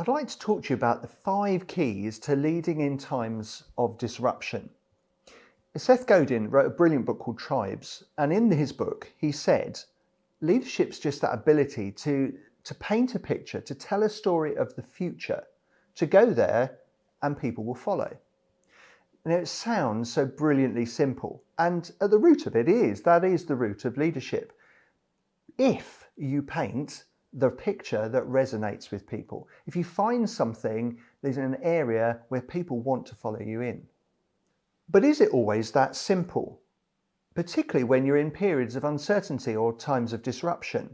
I'd like to talk to you about the 5 keys to leading in times of disruption. Seth Godin wrote a brilliant book called Tribes, and in his book he said, leadership's just that ability to paint a picture, to tell a story of the future, to go there and people will follow. And it sounds so brilliantly simple, and at the root of it that is the root of leadership. If you paint the picture that resonates with people, if you find something that's in an area where people want to follow you in. But is it always that simple? Particularly when you're in periods of uncertainty or times of disruption.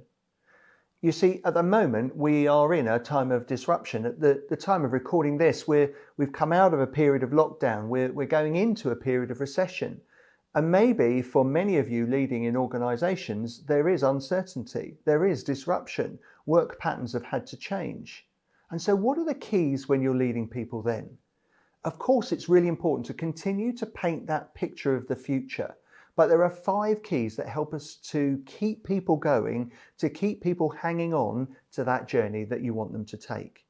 You see, at the moment, we are in a time of disruption. At the time of recording this, we've come out of a period of lockdown. We're going into a period of recession. And maybe for many of you leading in organisations, there is uncertainty, there is disruption. Work patterns have had to change. And so what are the keys when you're leading people then? Of course, it's really important to continue to paint that picture of the future. But there are 5 keys that help us to keep people going, to keep people hanging on to that journey that you want them to take.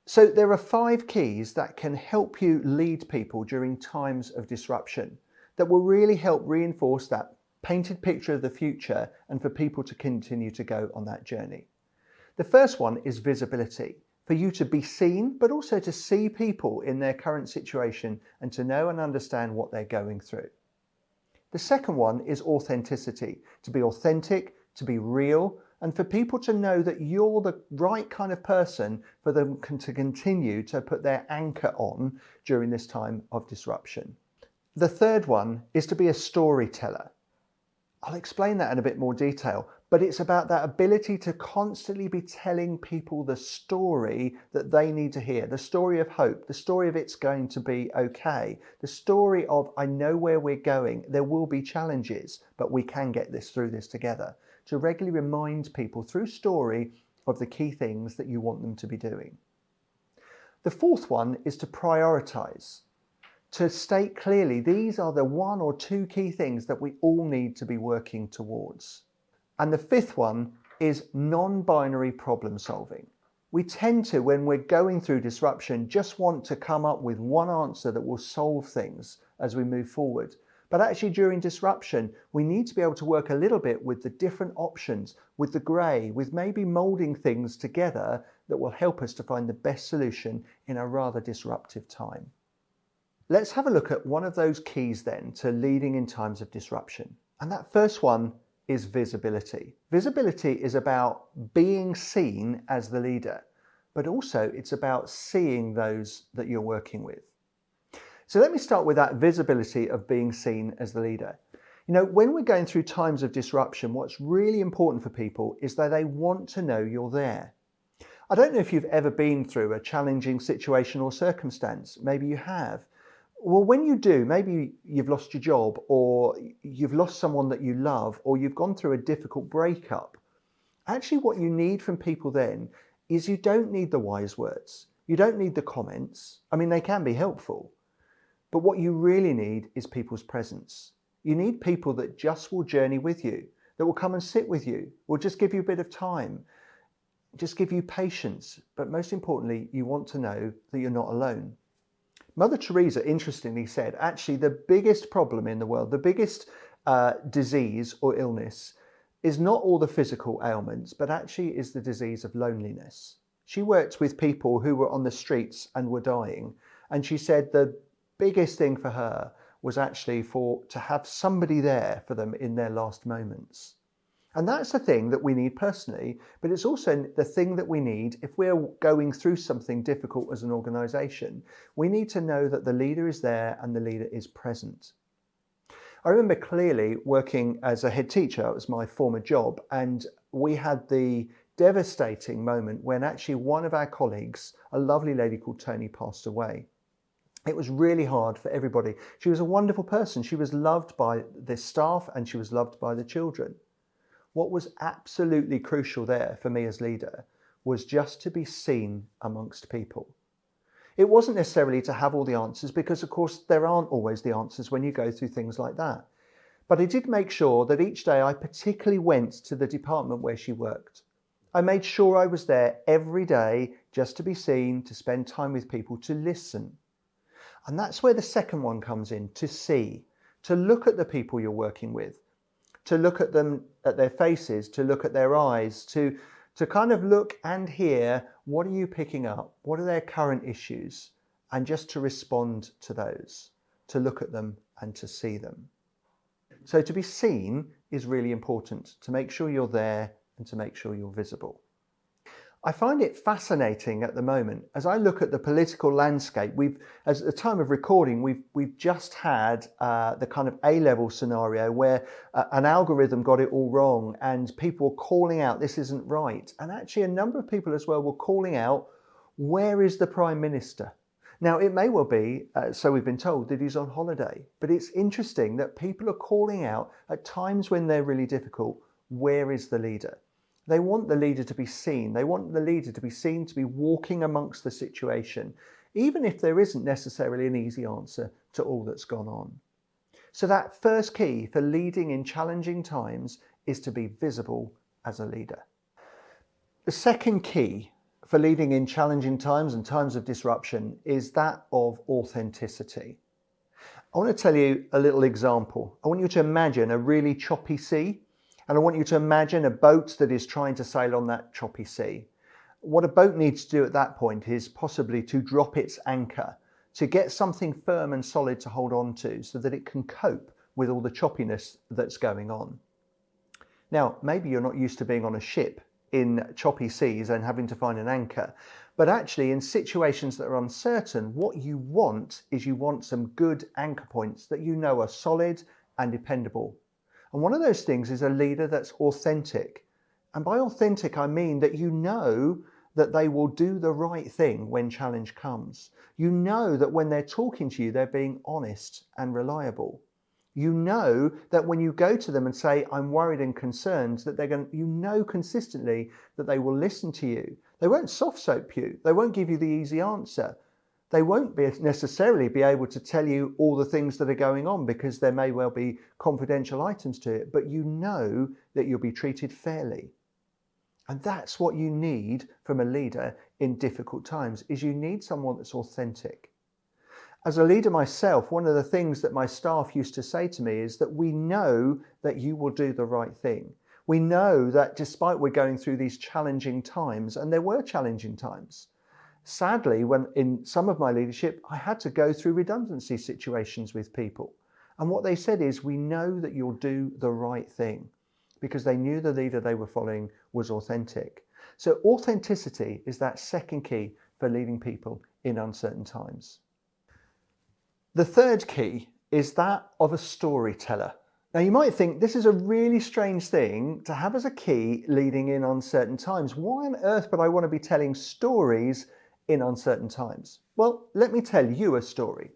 So there are 5 keys that can help you lead people during times of disruption, that will really help reinforce that painted picture of the future and for people to continue to go on that journey. The first one is visibility, for you to be seen, but also to see people in their current situation and to know and understand what they're going through. The second one is authenticity, to be authentic, to be real, and for people to know that you're the right kind of person for them to continue to put their anchor on during this time of disruption. The third one is to be a storyteller. I'll explain that in a bit more detail, but it's about that ability to constantly be telling people the story that they need to hear, the story of hope, the story of it's going to be okay, the story of I know where we're going, there will be challenges, but we can get through this together. To regularly remind people through story of the key things that you want them to be doing. The fourth one is to prioritise. To state clearly, these are the 1 or 2 key things that we all need to be working towards. And the fifth one is non-binary problem solving. We tend to, when we're going through disruption, just want to come up with one answer that will solve things as we move forward. But actually during disruption, we need to be able to work a little bit with the different options, with the grey, with maybe moulding things together that will help us to find the best solution in a rather disruptive time. Let's have a look at one of those keys then to leading in times of disruption. And that first one is visibility. Visibility is about being seen as the leader, but also it's about seeing those that you're working with. So let me start with that visibility of being seen as the leader. You know, when we're going through times of disruption, what's really important for people is that they want to know you're there. I don't know if you've ever been through a challenging situation or circumstance. Maybe you have. Well, when you do, maybe you've lost your job or you've lost someone that you love or you've gone through a difficult breakup. Actually, what you need from people then is you don't need the wise words. You don't need the comments. I mean, they can be helpful. But what you really need is people's presence. You need people that just will journey with you, that will come and sit with you, will just give you a bit of time, just give you patience. But most importantly, you want to know that you're not alone. Mother Teresa interestingly said, actually, the biggest problem in the world, the biggest disease or illness is not all the physical ailments, but actually is the disease of loneliness. She worked with people who were on the streets and were dying. And she said the biggest thing for her was actually to have somebody there for them in their last moments. And that's the thing that we need personally, but it's also the thing that we need if we're going through something difficult as an organisation. We need to know that the leader is there and the leader is present. I remember clearly working as a head teacher. It was my former job, and we had the devastating moment when actually one of our colleagues, a lovely lady called Tony, passed away. It was really hard for everybody. She was a wonderful person. She was loved by the staff and she was loved by the children. What was absolutely crucial there for me as leader was just to be seen amongst people. It wasn't necessarily to have all the answers, because of course there aren't always the answers when you go through things like that. But I did make sure that each day I particularly went to the department where she worked. I made sure I was there every day just to be seen, to spend time with people, to listen. And that's where the second one comes in, to see, to look at the people you're working with, to look at them, at their faces, to look at their eyes, to kind of look and hear, what are you picking up? What are their current issues? And just to respond to those, to look at them and to see them. So to be seen is really important, to make sure you're there and to make sure you're visible. I find it fascinating at the moment as I look at the political landscape. As at the time of recording, we've just had the kind of A-level scenario where an algorithm got it all wrong and people were calling out this isn't right. And actually a number of people as well were calling out, where is the Prime Minister? Now it may well be, so we've been told, that he's on holiday, but it's interesting that people are calling out at times when they're really difficult, where is the leader? They want the leader to be seen. They want the leader to be seen to be walking amongst the situation, even if there isn't necessarily an easy answer to all that's gone on. So that first key for leading in challenging times is to be visible as a leader. The second key for leading in challenging times and times of disruption is that of authenticity. I want to tell you a little example. I want you to imagine a really choppy sea. And I want you to imagine a boat that is trying to sail on that choppy sea. What a boat needs to do at that point is possibly to drop its anchor, to get something firm and solid to hold on to so that it can cope with all the choppiness that's going on. Now, maybe you're not used to being on a ship in choppy seas and having to find an anchor, but actually in situations that are uncertain, what you want is you want some good anchor points that you know are solid and dependable. And one of those things is a leader that's authentic. And by authentic, I mean that you know that they will do the right thing when challenge comes. You know that when they're talking to you, they're being honest and reliable. You know that when you go to them and say, I'm worried and concerned, that you know consistently that they will listen to you. They won't soft soap you. They won't give you the easy answer. They won't necessarily be able to tell you all the things that are going on because there may well be confidential items to it, but you know that you'll be treated fairly. And that's what you need from a leader in difficult times, is you need someone that's authentic. As a leader myself, one of the things that my staff used to say to me is that we know that you will do the right thing. We know that despite we're going through these challenging times, and there were challenging times, sadly, when in some of my leadership, I had to go through redundancy situations with people. And what they said is, we know that you'll do the right thing, because they knew the leader they were following was authentic. So authenticity is that second key for leading people in uncertain times. The third key is that of a storyteller. Now you might think this is a really strange thing to have as a key leading in uncertain times. Why on earth would I want to be telling stories in uncertain times? Well, let me tell you a story.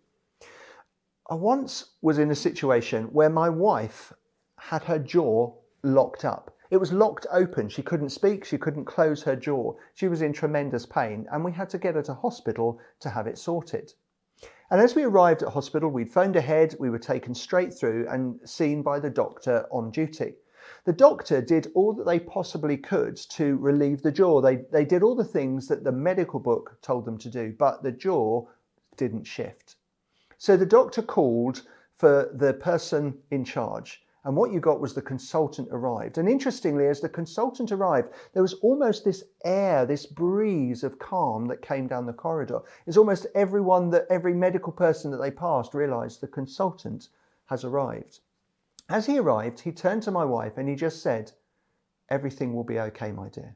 I once was in a situation where my wife had her jaw locked up. It was locked open. She couldn't speak. She couldn't close her jaw. She was in tremendous pain and we had to get her to hospital to have it sorted. And as we arrived at hospital, we'd phoned ahead. We were taken straight through and seen by the doctor on duty. The doctor did all that they possibly could to relieve the jaw. They did all the things that the medical book told them to do, but the jaw didn't shift. So the doctor called for the person in charge, and what you got was the consultant arrived. And interestingly, as the consultant arrived, there was almost this air, this breeze of calm that came down the corridor. It's almost every medical person that they passed realized the consultant has arrived. As he arrived, he turned to my wife and he just said, "Everything will be okay, my dear."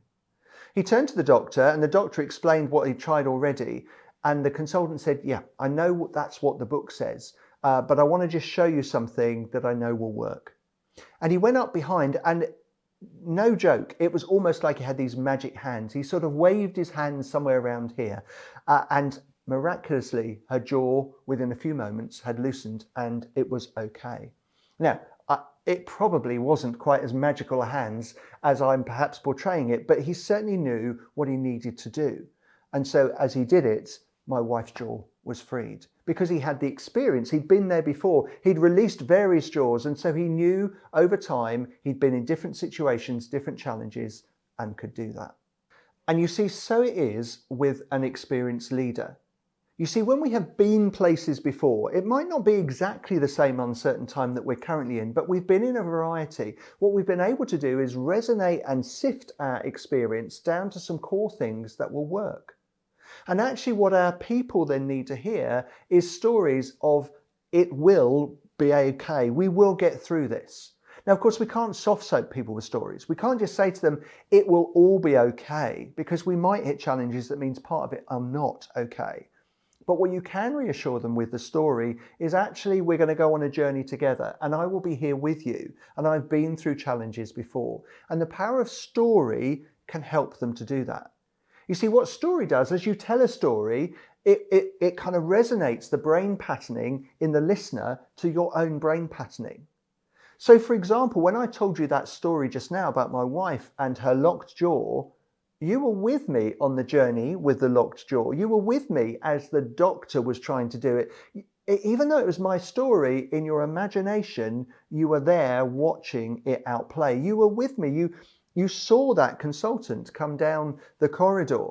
He turned to the doctor and the doctor explained what he'd tried already. And the consultant said, "Yeah, I know that's what the book says, but I want to just show you something that I know will work." And he went up behind, and no joke, it was almost like he had these magic hands. He sort of waved his hands somewhere around here, and miraculously, her jaw within a few moments had loosened and it was okay. Now, it probably wasn't quite as magical a hands as I'm perhaps portraying it, but he certainly knew what he needed to do. And so as he did it, my wife's jaw was freed because he had the experience. He'd been there before. He'd released various jaws. And so he knew over time, he'd been in different situations, different challenges, and could do that. And you see, so it is with an experienced leader. You see, when we have been places before, it might not be exactly the same uncertain time that we're currently in, but we've been in a variety. What we've been able to do is resonate and sift our experience down to some core things that will work. And actually what our people then need to hear is stories of it will be okay. We will get through this. Now, of course, we can't soft soap people with stories. We can't just say to them, it will all be okay, because we might hit challenges that means part of it are not okay. But what you can reassure them with the story is actually we're going to go on a journey together and I will be here with you. And I've been through challenges before. And the power of story can help them to do that. You see, what story does, as you tell a story, it kind of resonates the brain patterning in the listener to your own brain patterning. So, for example, when I told you that story just now about my wife and her locked jaw, you were with me on the journey with the locked jaw. You were with me as the doctor was trying to do it. Even though it was my story, in your imagination, you were there watching it outplay. You were with me. You saw that consultant come down the corridor.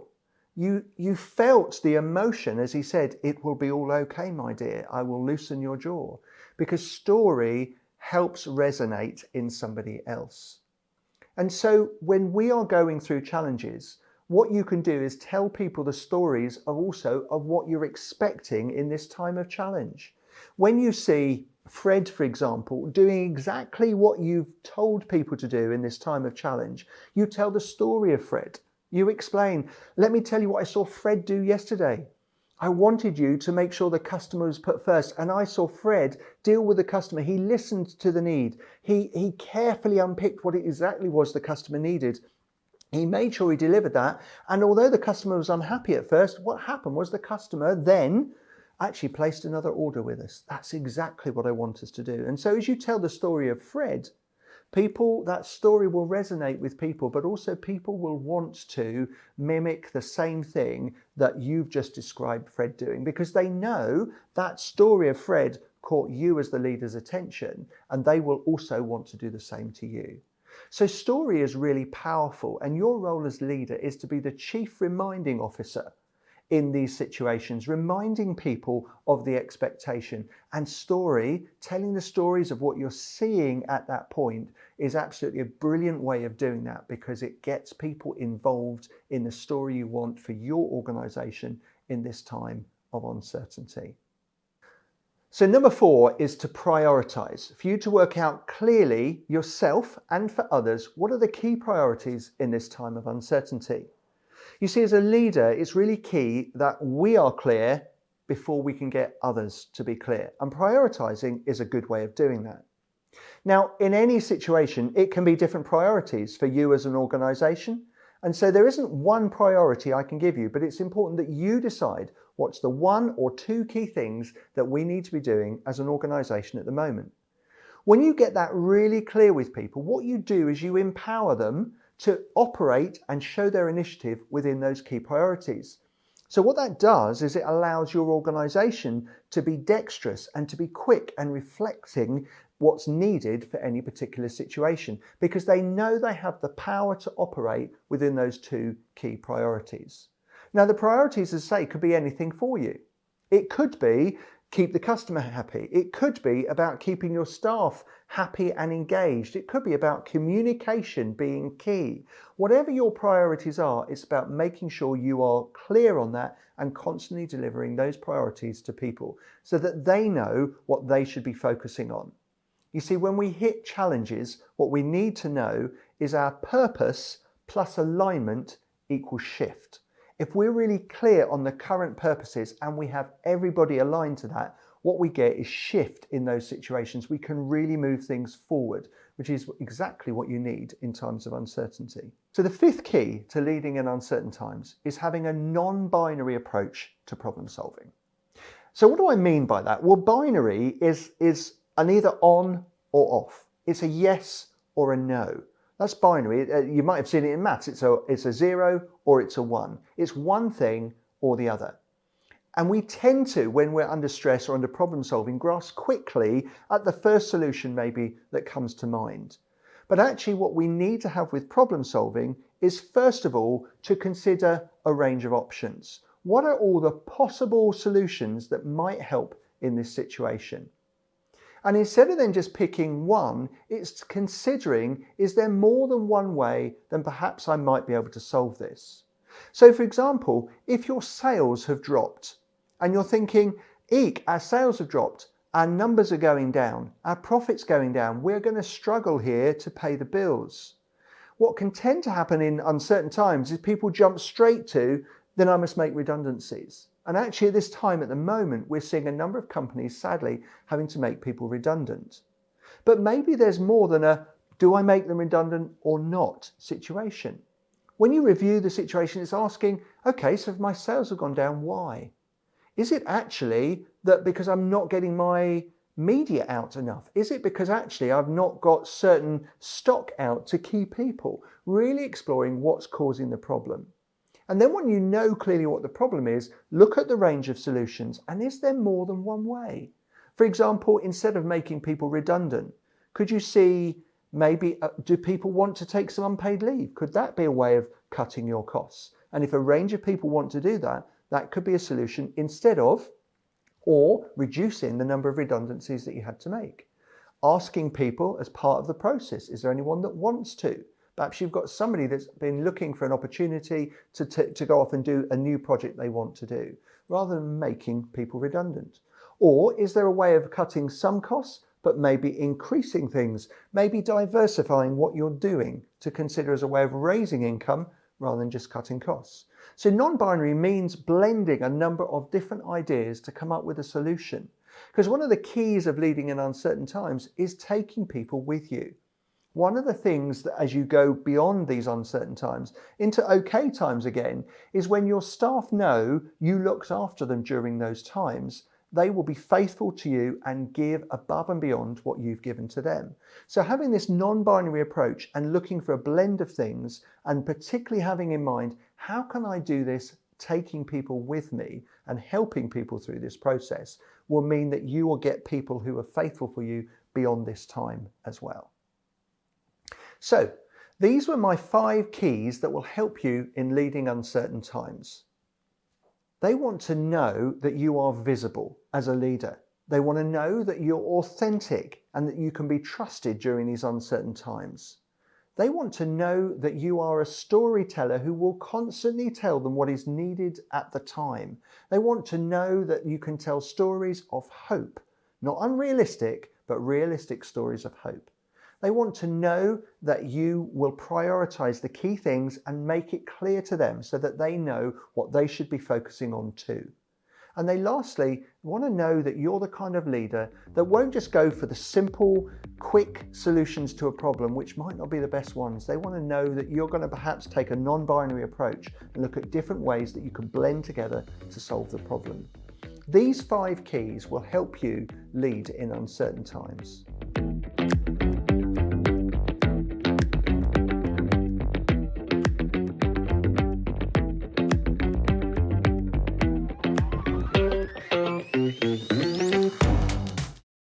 You felt the emotion as he said, it will be all okay, my dear. I will loosen your jaw. Because story helps resonate in somebody else. And so when we are going through challenges, what you can do is tell people the stories of what you're expecting in this time of challenge. When you see Fred, for example, doing exactly what you've told people to do in this time of challenge, you tell the story of Fred. You explain, let me tell you what I saw Fred do yesterday. I wanted you to make sure the customer was put first, and I saw Fred deal with the customer. He listened to the need. He carefully unpicked what it exactly was the customer needed. He made sure he delivered that. And although the customer was unhappy at first, what happened was the customer then actually placed another order with us. That's exactly what I want us to do. And so as you tell the story of Fred, that story will resonate with people, but also people will want to mimic the same thing that you've just described Fred doing, because they know that story of Fred caught you as the leader's attention, and they will also want to do the same to you. So story is really powerful, and your role as leader is to be the chief reminding officer in these situations, reminding people of the expectation. And telling the stories of what you're seeing at that point is absolutely a brilliant way of doing that, because it gets people involved in the story you want for your organization in this time of uncertainty. So number 4 is to prioritize. For you to work out clearly yourself and for others, what are the key priorities in this time of uncertainty? You see, as a leader, it's really key that we are clear before we can get others to be clear. And prioritizing is a good way of doing that. Now, in any situation, it can be different priorities for you as an organization. And so there isn't one priority I can give you, but it's important that you decide what's the 1 or 2 key things that we need to be doing as an organization at the moment. When you get that really clear with people, what you do is you empower them to operate and show their initiative within those key priorities. So what that does is it allows your organization to be dexterous and to be quick and reflecting what's needed for any particular situation, because they know they have the power to operate within those 2 key priorities. Now, the priorities, as I say, could be anything for you. It could be keep the customer happy. It could be about keeping your staff happy and engaged. It could be about communication being key. Whatever your priorities are, it's about making sure you are clear on that and constantly delivering those priorities to people so that they know what they should be focusing on. You see, when we hit challenges, what we need to know is our purpose plus alignment equals shift. If we're really clear on the current purposes and we have everybody aligned to that, what we get is shift in those situations. We can really move things forward, which is exactly what you need in times of uncertainty. So the 5th key to leading in uncertain times is having a non-binary approach to problem solving. So what do I mean by that? Well, binary is an either on or off. It's a yes or a no. That's binary. You might have seen it in maths. It's a 0 or it's a 1. It's one thing or the other. And we tend to, when we're under stress or under problem solving, grasp quickly at the first solution maybe that comes to mind. But actually what we need to have with problem solving is, first of all, to consider a range of options. What are all the possible solutions that might help in this situation? And instead of then just picking one, it's considering, is there more than one way than perhaps I might be able to solve this? So for example, if your sales have dropped and you're thinking, eek, our sales have dropped, our numbers are going down, our profit's going down, we're going to struggle here to pay the bills. What can tend to happen in uncertain times is people jump straight to, then I must make redundancies. And actually at this time at the moment, we're seeing a number of companies, sadly, having to make people redundant. But maybe there's more than a, do I make them redundant or not situation. When you review the situation, it's asking, okay, so if my sales have gone down, why? Is it actually that because I'm not getting my media out enough? Is it because actually I've not got certain stock out to key people? Really exploring what's causing the problem. And then when you know clearly what the problem is, look at the range of solutions, and is there more than one way? For example, instead of making people redundant, could you see maybe, do people want to take some unpaid leave? Could that be a way of cutting your costs? And if a range of people want to do that, that could be a solution instead of, or reducing the number of redundancies that you had to make. Asking people as part of the process, is there anyone that wants to? Perhaps you've got somebody that's been looking for an opportunity to go off and do a new project they want to do, rather than making people redundant. Or is there a way of cutting some costs, but maybe increasing things, maybe diversifying what you're doing to consider as a way of raising income rather than just cutting costs? So non-binary means blending a number of different ideas to come up with a solution. Because one of the keys of leading in uncertain times is taking people with you. One of the things that as you go beyond these uncertain times into okay times again is when your staff know you looked after them during those times, they will be faithful to you and give above and beyond what you've given to them. So having this non-binary approach and looking for a blend of things, and particularly having in mind, how can I do this taking people with me and helping people through this process, will mean that you will get people who are faithful for you beyond this time as well. So these were my 5 keys that will help you in leading uncertain times. They want to know that you are visible as a leader. They want to know that you're authentic and that you can be trusted during these uncertain times. They want to know that you are a storyteller who will constantly tell them what is needed at the time. They want to know that you can tell stories of hope, not unrealistic, but realistic stories of hope. They want to know that you will prioritize the key things and make it clear to them so that they know what they should be focusing on too. And they lastly want to know that you're the kind of leader that won't just go for the simple, quick solutions to a problem, which might not be the best ones. They want to know that you're going to perhaps take a non-binary approach and look at different ways that you can blend together to solve the problem. These 5 keys will help you lead in uncertain times.